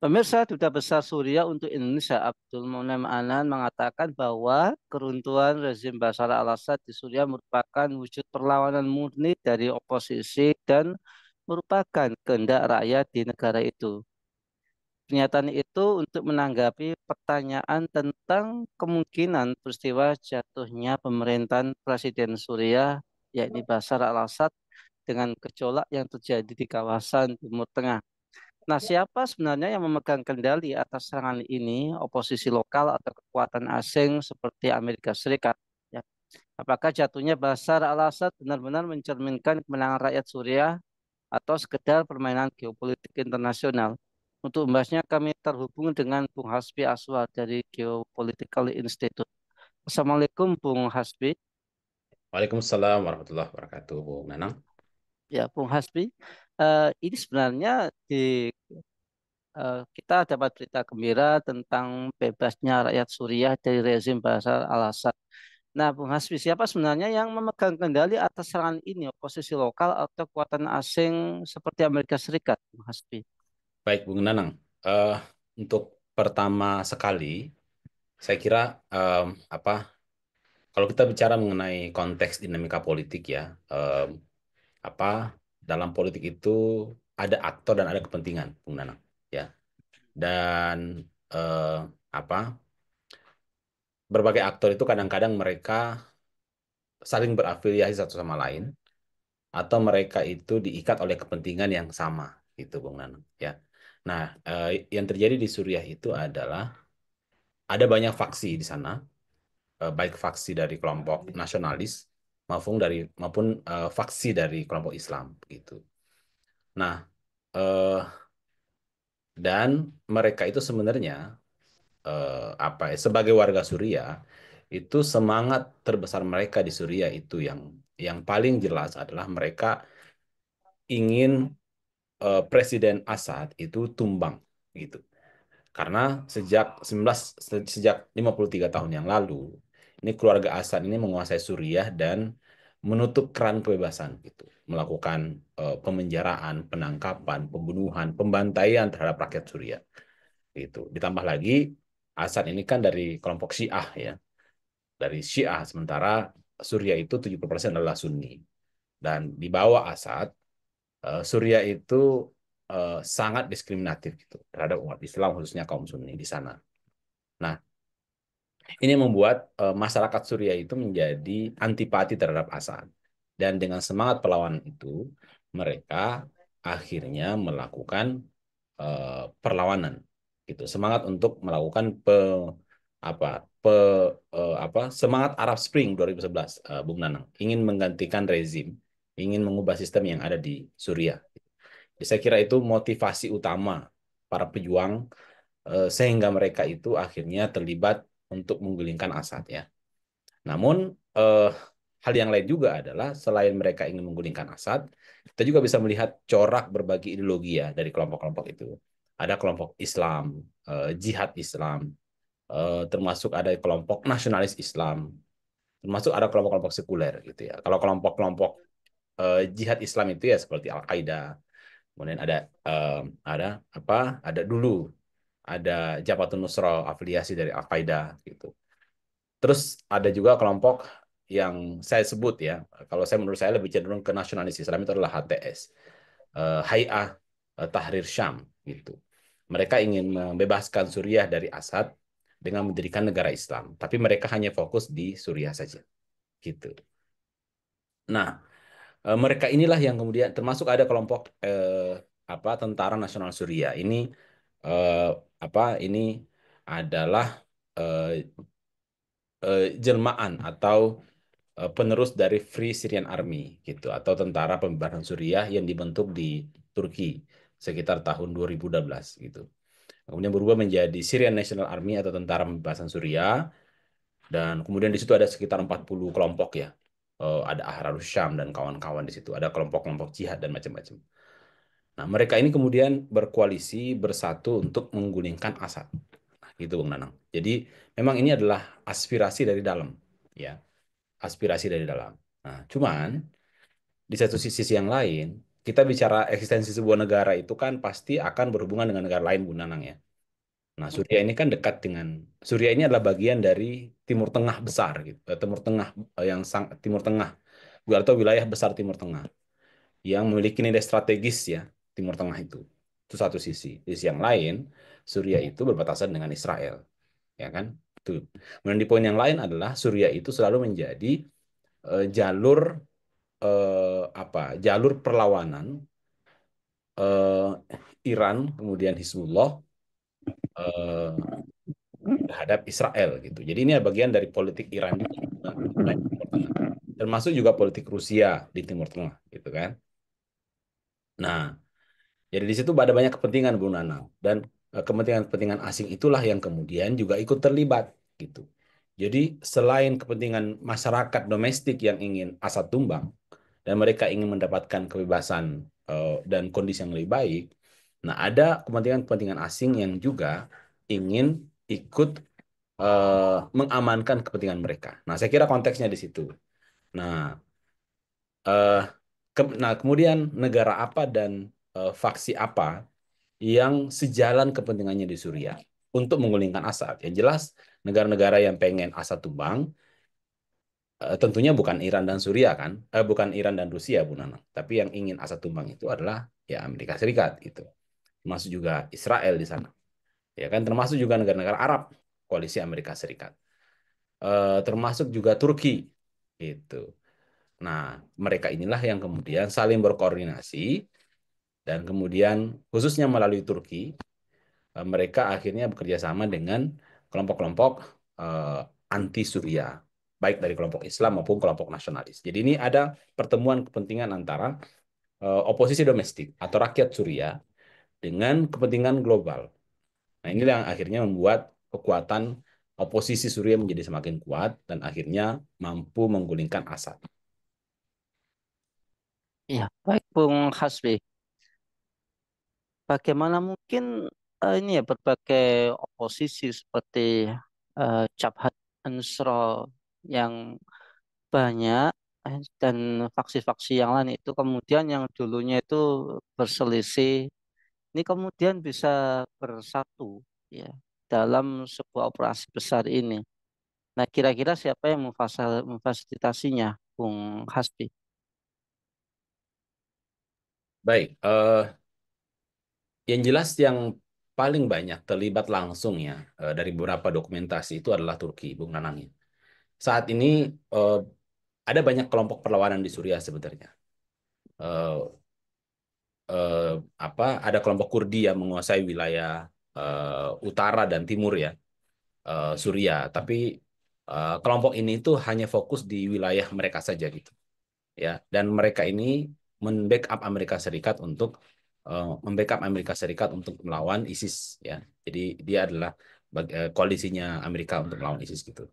Pemirsa Duta Besar Suriah untuk Indonesia Abdul Munem Anan mengatakan bahwa keruntuhan rezim Bashar al-Assad di Suriah merupakan wujud perlawanan murni dari oposisi dan merupakan kehendak rakyat di negara itu. Pernyataan itu untuk menanggapi pertanyaan tentang kemungkinan peristiwa jatuhnya pemerintahan Presiden Suriah, yakni Bashar al-Assad, dengan gejolak yang terjadi di kawasan Timur Tengah. Nah, siapa sebenarnya yang memegang kendali atas serangan ini? Oposisi lokal atau kekuatan asing seperti Amerika Serikat? Ya. Apakah jatuhnya Bashar al-Assad benar-benar mencerminkan kemenangan rakyat Suriah atau sekedar permainan geopolitik internasional? Untuk membahasnya kami terhubung dengan Bung Hasbi Aswar dari Geopolitical Institute. Assalamualaikum Bung Hasbi. Waalaikumsalam warahmatullahi wabarakatuh, Bu Nanang. Ya, Bung Hasbi. Ini sebenarnya kita dapat berita gembira tentang bebasnya rakyat Suriah dari rezim Bashar al-Assad. Nah, Bung Hasbi, siapa sebenarnya yang memegang kendali atas serangan ini? Oposisi lokal atau kekuatan asing seperti Amerika Serikat, Bung Hasbi? Baik, Bu Nanang. Eh, untuk pertama sekali, saya kira em, apa kalau kita bicara mengenai konteks dinamika politik ya, apa dalam politik itu ada aktor dan ada kepentingan, Bu Nanang. Ya, dan eh, apa berbagai aktor itu kadang-kadang mereka saling berafiliasi satu sama lain, atau mereka itu diikat oleh kepentingan yang sama, gitu, Bung Nanang. Ya. Nah, yang terjadi di Suriah itu adalah ada banyak faksi di sana, baik faksi dari kelompok nasionalis maupun faksi dari kelompok Islam, gitu. Nah, eh, dan mereka itu sebenarnya apa ya, sebagai warga Suriah itu semangat terbesar mereka di Suriah itu yang paling jelas adalah mereka ingin Presiden Assad itu tumbang, gitu. Karena sejak 53 tahun yang lalu, ini keluarga Assad ini menguasai Suriah dan menutup keran kebebasan, gitu. Melakukan pemenjaraan, penangkapan, pembunuhan, pembantaian terhadap rakyat Suriah, gitu. Ditambah lagi Assad ini kan dari kelompok Syiah ya, dari Syiah, sementara Suriah itu 70% adalah Sunni. Dan di bawah Assad, Suriah itu sangat diskriminatif gitu terhadap umat Islam, khususnya kaum Sunni di sana. Nah, ini membuat masyarakat Suriah itu menjadi antipati terhadap Assad. Dan dengan semangat perlawanan itu, mereka akhirnya melakukan perlawanan, gitu. Semangat untuk melakukan apa pe, semangat Arab Spring 2011, Bung Nanang, ingin menggantikan rezim, ingin mengubah sistem yang ada di Suriah. Saya kira itu motivasi utama para pejuang, sehingga mereka itu akhirnya terlibat untuk menggulingkan Assad ya. Namun eh, hal yang lain juga adalah selain mereka ingin menggulingkan Assad, kita juga bisa melihat corak berbagi ideologi ya dari kelompok-kelompok itu. Ada kelompok Islam, jihad Islam, termasuk ada kelompok nasionalis Islam, termasuk ada kelompok-kelompok sekuler gitu ya. Kalau kelompok-kelompok jihad Islam itu ya seperti Al-Qaeda. Kemudian ada apa? Ada dulu ada Jabhatun Nusra, afiliasi dari Al-Qaeda gitu. Terus ada juga kelompok yang saya sebut ya, kalau saya menurut saya lebih cenderung ke nasionalis Islam itu adalah HTS, Hay'ah Tahrir Syam gitu. Mereka ingin membebaskan Suriah dari Assad dengan mendirikan negara Islam, tapi mereka hanya fokus di Suriah saja gitu. Nah, mereka inilah yang kemudian termasuk ada kelompok Tentara Nasional Suriah. Ini eh, ini adalah eh, jelmaan atau penerus dari Free Syrian Army gitu, atau Tentara Pembebasan Suriah yang dibentuk di Turki sekitar tahun 2012 gitu. Kemudian berubah menjadi Syrian National Army atau Tentara Pembebasan Suriah, dan kemudian di situ ada sekitar 40 kelompok ya. Ada Ahrarus Syam dan kawan-kawan di situ. Ada kelompok-kelompok jihad dan macam-macam. Nah, mereka ini kemudian berkoalisi bersatu untuk menggulingkan Assad. Nah, gitu, Bung Nanang. Jadi, memang ini adalah aspirasi dari dalam, ya, aspirasi dari dalam. Nah, cuman di satu sisi yang lain, kita bicara eksistensi sebuah negara itu kan pasti akan berhubungan dengan negara lain, Bu Nanang ya. Nah, Suriah ini kan dekat dengan Suriah ini adalah bagian dari Timur Tengah besar gitu. Timur Tengah yang Timur Tengah atau wilayah besar Timur Tengah yang memiliki nilai strategis ya Timur Tengah itu. Itu satu sisi. Di sisi yang lain, Suriah itu berbatasan dengan Israel, ya kan? Itu. Kemudian di poin yang lain adalah Suriah itu selalu menjadi jalur jalur perlawanan eh, Iran kemudian Hizbullah eh, terhadap Israel gitu. Jadi ini bagian dari politik Iran juga di wilayah Timur Tengah. Termasuk juga politik Rusia di Timur Tengah gitu kan. Nah, jadi di situ ada banyak kepentingan Bu Nanang dan kepentingan-kepentingan asing itulah yang kemudian juga ikut terlibat gitu. Jadi selain kepentingan masyarakat domestik yang ingin Asad tumbang dan mereka ingin mendapatkan kebebasan dan kondisi yang lebih baik, nah ada kepentingan-kepentingan asing yang juga ingin ikut mengamankan kepentingan mereka. Nah, saya kira konteksnya di situ. Nah, eh, nah kemudian negara apa dan faksi apa yang sejalan kepentingannya di Suriah untuk menggulingkan Assad. Yang jelas negara-negara yang pengen Assad tumbang tentunya bukan Iran dan Suriah kan, bukan Iran dan Rusia Bu Nana, tapi yang ingin Assad tumbang itu adalah ya Amerika Serikat gitu. Termasuk juga Israel di sana. Ya kan termasuk juga negara-negara Arab koalisi Amerika Serikat. Termasuk juga Turki gitu. Nah, mereka inilah yang kemudian saling berkoordinasi dan kemudian khususnya melalui Turki mereka akhirnya bekerja sama dengan kelompok-kelompok eh, anti Suria, baik dari kelompok Islam maupun kelompok nasionalis. Jadi ini ada pertemuan kepentingan antara oposisi domestik atau rakyat Suria dengan kepentingan global. Nah, inilah yang akhirnya membuat kekuatan oposisi Suria menjadi semakin kuat dan akhirnya mampu menggulingkan Assad. Ya, baik Bung Hasbi. Bagaimana mungkin ini ya berbagai oposisi seperti Jabhat Nusra yang banyak dan faksi-faksi yang lain itu kemudian yang dulunya itu berselisih ini kemudian bisa bersatu ya dalam sebuah operasi besar ini. Nah, kira-kira siapa yang memfasilitasinya, Bung Hasbi? Baik, yang jelas yang paling banyak terlibat langsung ya dari beberapa dokumentasi itu adalah Turki, Bung Nanang. Saat ini eh, ada banyak kelompok perlawanan di Suriah sebenarnya. Eh, eh, ada kelompok Kurdi yang menguasai wilayah utara dan timur ya Suriah, tapi kelompok ini itu hanya fokus di wilayah mereka saja gitu ya. Dan mereka ini membackup Amerika Serikat untuk membackup Amerika Serikat untuk melawan ISIS ya. Jadi dia adalah koalisinya Amerika untuk melawan ISIS gitu.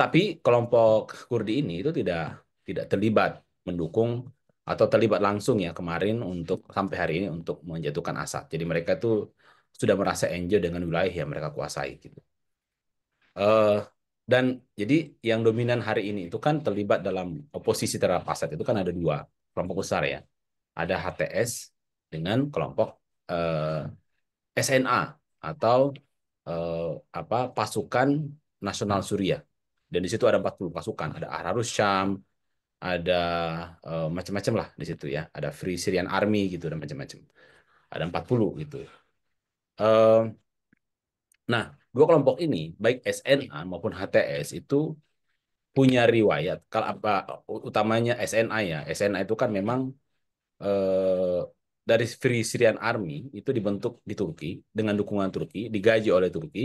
Tapi kelompok Kurdi ini itu tidak terlibat mendukung atau terlibat langsung ya kemarin untuk sampai hari ini untuk menjatuhkan Assad. Jadi mereka itu sudah merasa enjoy dengan wilayah yang mereka kuasai gitu. Eh, dan jadi yang dominan hari ini itu kan terlibat dalam oposisi terhadap Assad itu kan ada dua kelompok besar ya. Ada HTS dengan kelompok SNA atau eh, pasukan nasional Suriah. Dan di situ ada 40 pasukan, ada Ahrarus Syam, ada macam-macam lah di situ ya. Ada Free Syrian Army gitu dan macam-macam. Ada 40 gitu. Eh, nah, dua kelompok ini baik SNA maupun HTS itu punya riwayat. Kalau utamanya SNA ya. SNA itu kan memang eh, dari Free Syrian Army itu dibentuk di Turki dengan dukungan Turki, digaji oleh Turki,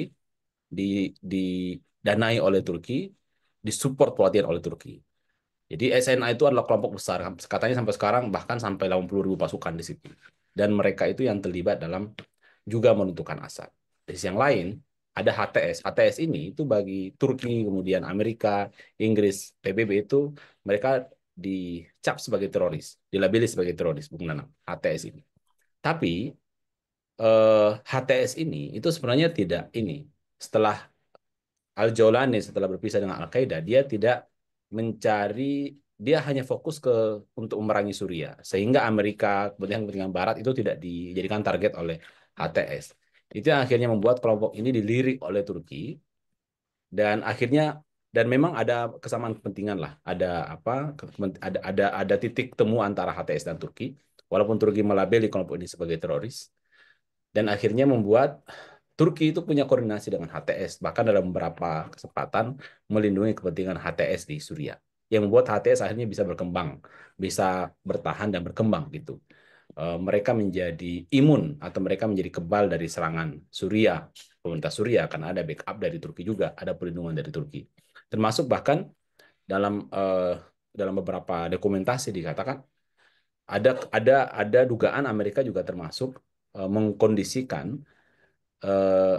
didanai oleh Turki, disupport pelatihan oleh Turki. Jadi SNA itu adalah kelompok besar, katanya sampai sekarang bahkan sampai 80.000 pasukan di situ. Dan mereka itu yang terlibat dalam juga menentukan Assad. Di sisi yang lain, ada HTS. HTS ini itu bagi Turki, kemudian Amerika, Inggris, PBB itu mereka dicap sebagai teroris, dilabeli sebagai teroris, Bung Nanang, HTS ini. Tapi HTS ini itu sebenarnya tidak ini. Setelah Al-Jawlani setelah berpisah dengan Al-Qaeda, dia tidak mencari dia hanya fokus ke untuk memerangi Suriah, sehingga Amerika kepentingan Barat itu tidak dijadikan target oleh HTS. Itu yang akhirnya membuat kelompok ini dilirik oleh Turki, dan akhirnya, dan memang ada kesamaan kepentingan lah, ada apa, ada titik temu antara HTS dan Turki, walaupun Turki melabeli kelompok ini sebagai teroris, dan akhirnya membuat Turki itu punya koordinasi dengan HTS, bahkan dalam beberapa kesempatan melindungi kepentingan HTS di Suriah, yang membuat HTS akhirnya bisa berkembang, bisa bertahan dan berkembang gitu. Mereka menjadi imun atau mereka menjadi kebal dari serangan Suriah, pemerintah Suriah, karena ada backup dari Turki juga, ada perlindungan dari Turki. Termasuk bahkan dalam beberapa dokumentasi dikatakan ada dugaan Amerika juga termasuk mengkondisikan eh,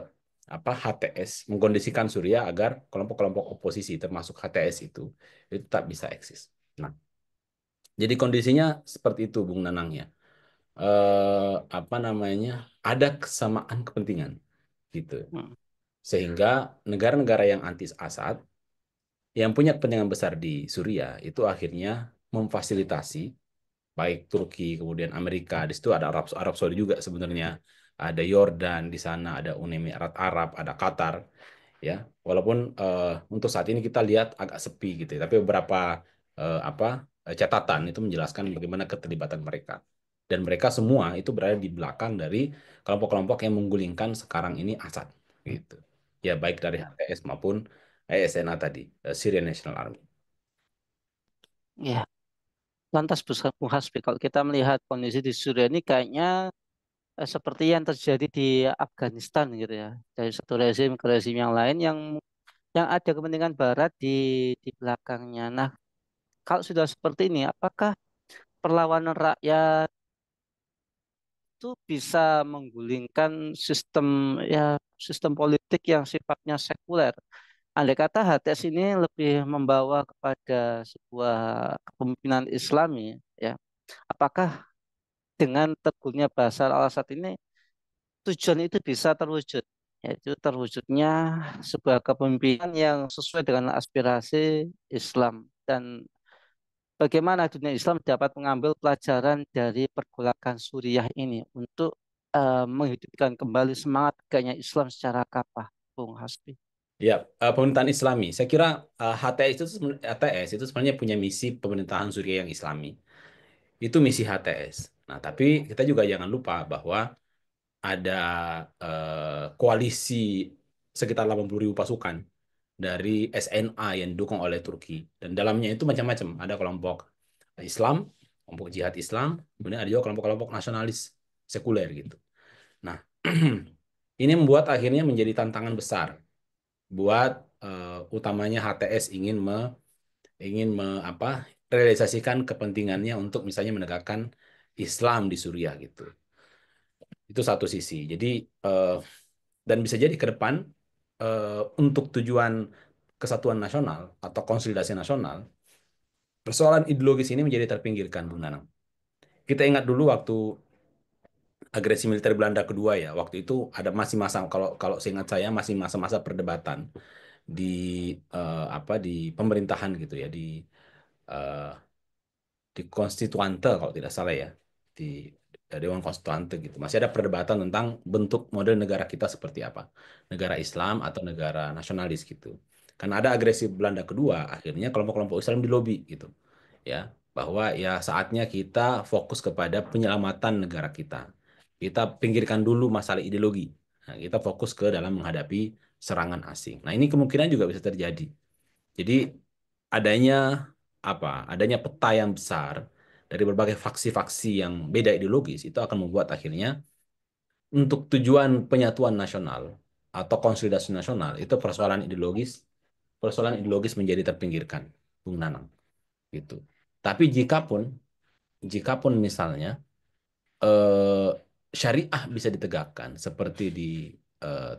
HTS, mengkondisikan Suriah agar kelompok-kelompok oposisi termasuk HTS itu tak bisa eksis. Nah, jadi kondisinya seperti itu, Bung Nanang ya. Apa namanya? Ada kesamaan kepentingan gitu. Hmm. Sehingga negara-negara yang anti Assad yang punya kepentingan besar di Suriah itu akhirnya memfasilitasi, baik Turki kemudian Amerika, di situ ada Arab Arab Saudi juga sebenarnya, ada Yordan di sana, ada Uni Emirat Arab, ada Qatar ya. Walaupun untuk saat ini kita lihat agak sepi gitu ya, tapi beberapa catatan itu menjelaskan bagaimana keterlibatan mereka, dan mereka semua itu berada di belakang dari kelompok-kelompok yang menggulingkan sekarang ini Assad gitu ya, baik dari HTS maupun SNA tadi, Syrian National Army. Ya, lantas Bung Hasbi, kalau kita melihat kondisi di Suriah ini kayaknya seperti yang terjadi di Afghanistan gitu ya. Dari satu rezim ke rezim yang lain yang ada kepentingan Barat di belakangnya. Nah, kalau sudah seperti ini, apakah perlawanan rakyat itu bisa menggulingkan sistem politik yang sifatnya sekuler? Andai kata HTS ini lebih membawa kepada sebuah kepemimpinan Islami, ya. Apakah dengan tegurnya Bashar al-Assad ini tujuan itu bisa terwujud, yaitu terwujudnya sebuah kepemimpinan yang sesuai dengan aspirasi Islam, dan bagaimana dunia Islam dapat mengambil pelajaran dari pergolakan Suriah ini untuk menghidupkan kembali semangat tegaknya Islam secara kapah, Bung Hasbi. Ya, pemerintahan Islami. Saya kira HTS itu sebenarnya punya misi pemerintahan Suriah yang Islami. Itu misi HTS. Nah, tapi kita juga jangan lupa bahwa ada koalisi sekitar 80.000 pasukan dari SNA yang didukung oleh Turki. Dan dalamnya itu macam-macam. Ada kelompok Islam, kelompok jihad Islam, kemudian ada juga kelompok-kelompok nasionalis sekuler gitu. Nah, ini membuat akhirnya menjadi tantangan besar buat utamanya HTS realisasikan kepentingannya untuk misalnya menegakkan Islam di Suriah gitu. Itu satu sisi. Jadi eh, dan bisa jadi ke depan untuk tujuan kesatuan nasional atau konsolidasi nasional, persoalan ideologis ini menjadi terpinggirkan, Bung Nanang. Kita ingat dulu waktu agresi militer Belanda kedua ya, waktu itu ada masih masa, kalau kalau seingat saya masih masa-masa perdebatan di di pemerintahan gitu ya, eh, di Konstituante kalau tidak salah ya, di Dewan Konstituante gitu. Masih ada perdebatan tentang bentuk model negara kita seperti apa, negara Islam atau negara nasionalis gitu. Karena ada agresi Belanda kedua, akhirnya kelompok-kelompok Islam dilobi gitu ya, bahwa ya saatnya kita fokus kepada penyelamatan negara kita. Kita pinggirkan dulu masalah ideologi. Nah, kita fokus ke dalam menghadapi serangan asing. Nah, ini kemungkinan juga bisa terjadi. Jadi adanya adanya peta yang besar dari berbagai faksi-faksi yang beda ideologis itu akan membuat akhirnya untuk tujuan penyatuan nasional atau konsolidasi nasional itu persoalan ideologis menjadi terpinggirkan, Bung Nanang gitu. Tapi jikapun misalnya eh, syariah bisa ditegakkan seperti di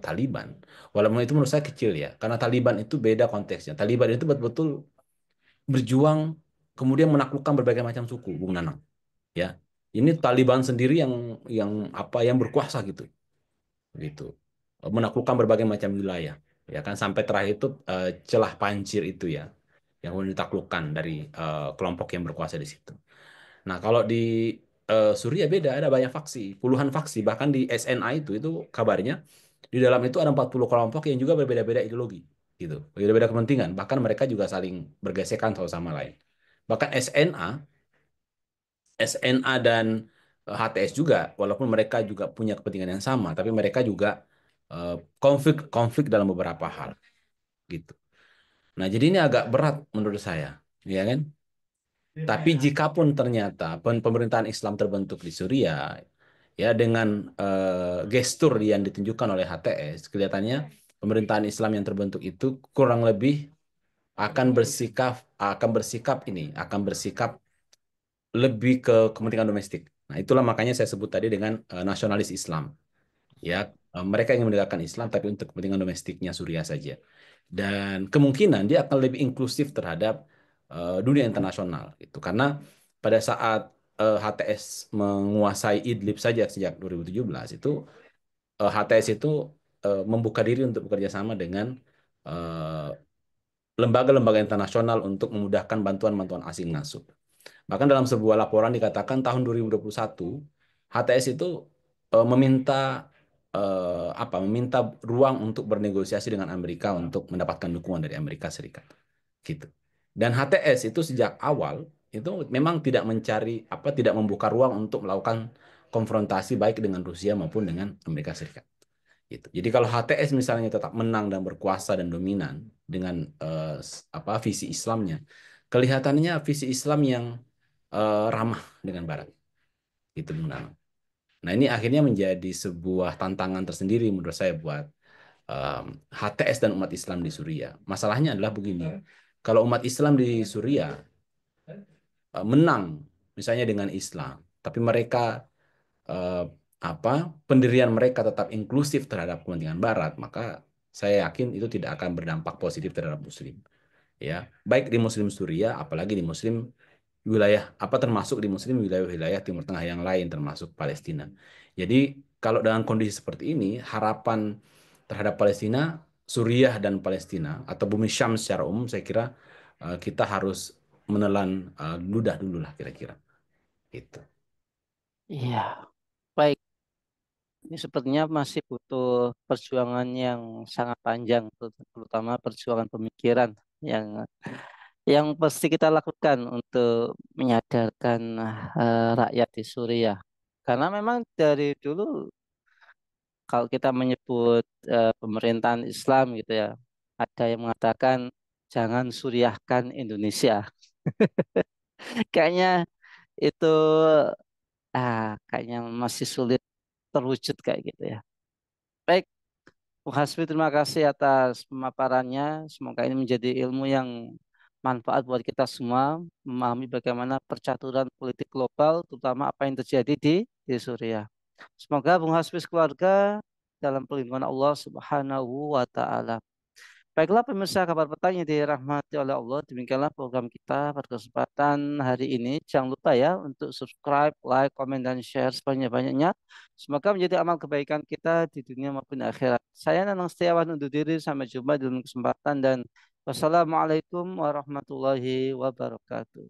Taliban, walaupun itu menurut saya kecil ya, karena Taliban itu beda konteksnya. Taliban itu betul-betul berjuang kemudian menaklukkan berbagai macam suku, Bung Nanang. Ya, ini Taliban sendiri yang berkuasa gitu, gitu, menaklukkan berbagai macam wilayah. Ya kan sampai terakhir itu celah Pancir itu ya. yang kemudian ditaklukkan dari kelompok yang berkuasa di situ. Nah, kalau di Suriah beda, ada banyak faksi, puluhan faksi, bahkan di SNA itu kabarnya di dalam itu ada 40 kelompok yang juga berbeda-beda ideologi, gitu, berbeda-beda kepentingan, bahkan mereka juga saling bergesekan satu sama lain. Bahkan SNA dan HTS juga, walaupun mereka juga punya kepentingan yang sama, tapi mereka juga konflik dalam beberapa hal, gitu. Nah, jadi ini agak berat menurut saya, ya kan? Tapi jikapun ternyata pemerintahan Islam terbentuk di Suriah, ya dengan gestur yang ditunjukkan oleh HTS, kelihatannya pemerintahan Islam yang terbentuk itu kurang lebih akan bersikap lebih ke kepentingan domestik. Nah, itulah makanya saya sebut tadi dengan nasionalis Islam. Ya, mereka ingin menegakkan Islam tapi untuk kepentingan domestiknya Suriah saja. Dan kemungkinan dia akan lebih inklusif terhadap dunia internasional itu karena pada saat HTS menguasai Idlib saja sejak 2017 itu HTS itu membuka diri untuk bekerja sama dengan eh, lembaga-lembaga internasional untuk memudahkan bantuan-bantuan asing masuk. Bahkan dalam sebuah laporan dikatakan tahun 2021 HTS itu meminta ruang untuk bernegosiasi dengan Amerika untuk mendapatkan dukungan dari Amerika Serikat. Gitu. Dan HTS itu sejak awal itu memang tidak membuka ruang untuk melakukan konfrontasi baik dengan Rusia maupun dengan Amerika Serikat. Gitu. Jadi kalau HTS misalnya tetap menang dan berkuasa dan dominan dengan visi Islamnya, kelihatannya visi Islam yang ramah dengan Barat. Gitu, Bung Nano. Nah, ini akhirnya menjadi sebuah tantangan tersendiri menurut saya buat HTS dan umat Islam di Suriah. Masalahnya adalah begini, kalau umat Islam di Suriah menang misalnya dengan Islam, tapi mereka eh, pendirian mereka tetap inklusif terhadap kepentingan Barat, maka saya yakin itu tidak akan berdampak positif terhadap Muslim. Ya, baik di Muslim Suriah, apalagi di Muslim termasuk di Muslim wilayah-wilayah Timur Tengah yang lain, termasuk Palestina. Jadi kalau dengan kondisi seperti ini, harapan terhadap Palestina, Suriah dan Palestina atau Bumi Syam secara umum, saya kira kita harus menelan ludah dulu lah kira-kira. Gitu. Iya, baik. Ini sepertinya masih butuh perjuangan yang sangat panjang, terutama perjuangan pemikiran yang pasti kita lakukan untuk menyadarkan rakyat di Suriah. Karena memang dari dulu kalau kita menyebut pemerintahan Islam gitu ya, ada yang mengatakan jangan Suriahkan Indonesia. Kayaknya itu kayaknya masih sulit terwujud kayak gitu ya. Baik, Bu Hasbi, terima kasih atas pemaparannya. Semoga ini menjadi ilmu yang manfaat buat kita semua, memahami bagaimana percaturan politik global, terutama apa yang terjadi di Suriah. Semoga Bung Hasbi keluarga dalam perlindungan Allah Subhanahu wa Ta'ala. Baiklah pemirsa kabar petang yang dirahmati oleh Allah. Demikianlah program kita pada kesempatan hari ini. Jangan lupa ya untuk subscribe, like, komen, dan share sebanyak-banyaknya. Semoga menjadi amal kebaikan kita di dunia maupun akhirat. Saya Nanang Setiawan undur diri. Sampai jumpa di dalam kesempatan dan wassalamualaikum warahmatullahi wabarakatuh.